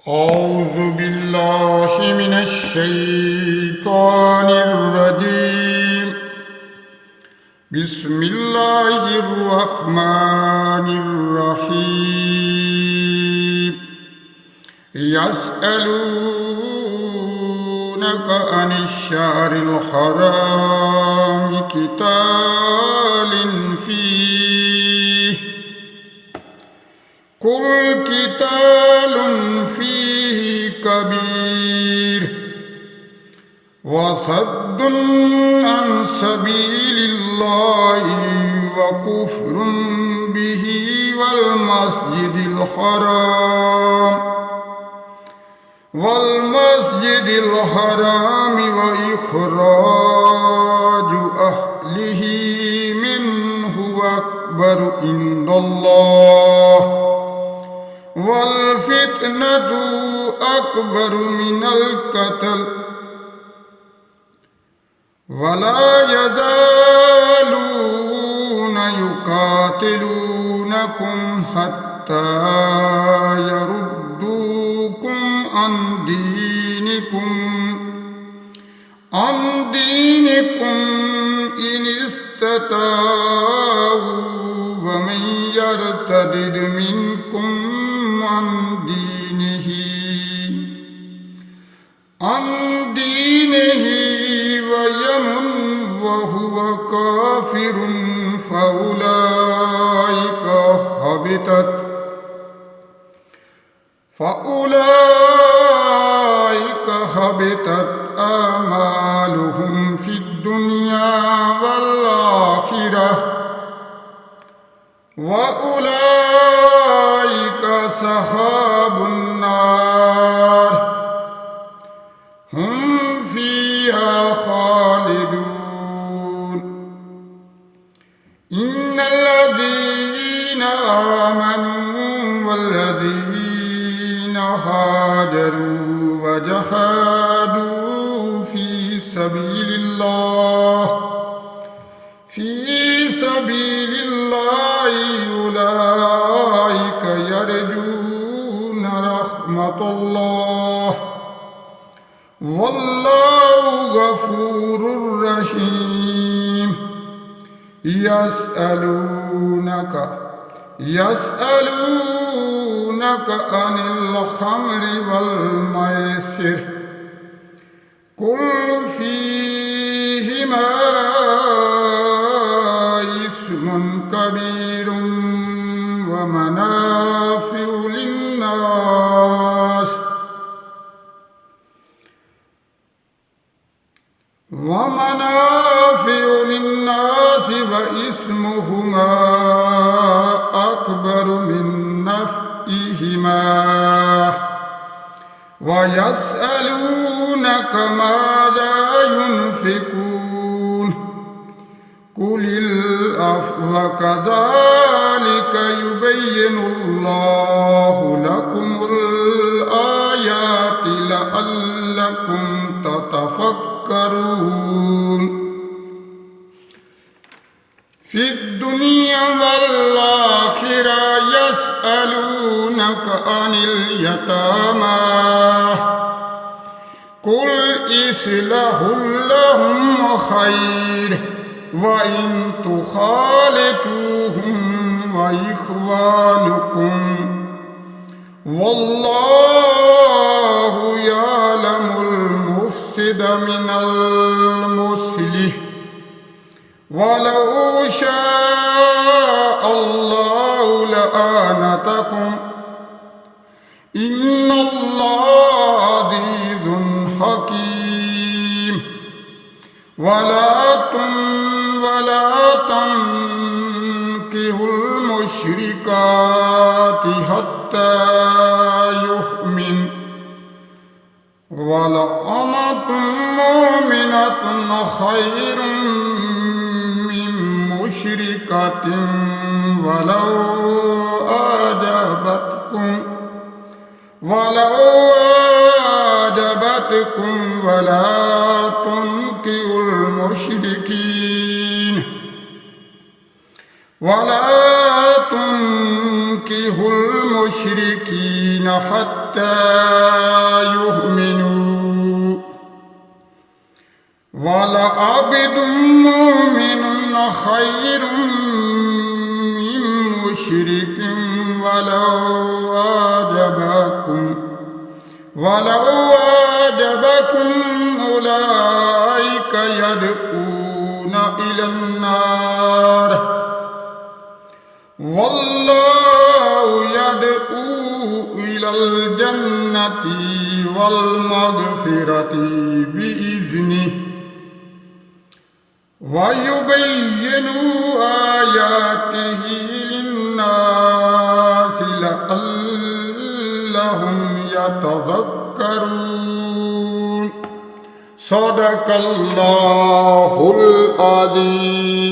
أعوذ بالله من الشيطان الرجيم. بسم الله الرحمن الرحيم. يسألونك عن الشهر الحرام قتال فيه قل قتال فيه كبير وصد عن سبيل الله وكفر به والمسجد الحرام وإخراج أهله منه أكبر عند الله والفتنة أكبر من القتل ولا يزالون يقاتلونكم حتى يردوكم عن دينكم إن استطاعوا ومن يرتد منكم عن دينه ويمن وهو كافر فأولئك حبطت آمالهم في الدنيا والآخرة وأولئك أصحاب النار هم فيها خالدون. إن الذين آمنوا والذين هاجروا وجاهدوا في سبيل الله أولئك يرجون رحمة الله والله غفور رحيم. يسألونك عن الخمر والميسر قل فيهما إثم كبير ومنافع للناس وإثمهما أكبر من نفعهما ويسألونك ماذا ينفقون قل العفو كذلك يبين الله لكم الآيات لعلكم تتفكرون. في الدنيا والآخرة يسألونك عن اليتامى قل إصلاح لهم خير وإن تخالطوهم وإخوانكم والله يعلم المفسد من المصلح ولو شاء الله لأعنتكم إن الله عزيز حكيم. ولا تنكحوا المشركات حتى يؤمن ولأمة مؤمنة خير من مشركة ولو أعجبتكم ولا تنكحوا المشركين ولا تنكحوا المشركين حتى حتى يؤمنوا ولعبد مؤمن خير من مشرك ولو أعجبكم أولئك يدعون إلى النار والله يدعو إلى الجنة والمغفرة بإذنه ويبين آياته للناس لعلهم يتذكرون صدق الله العظيم.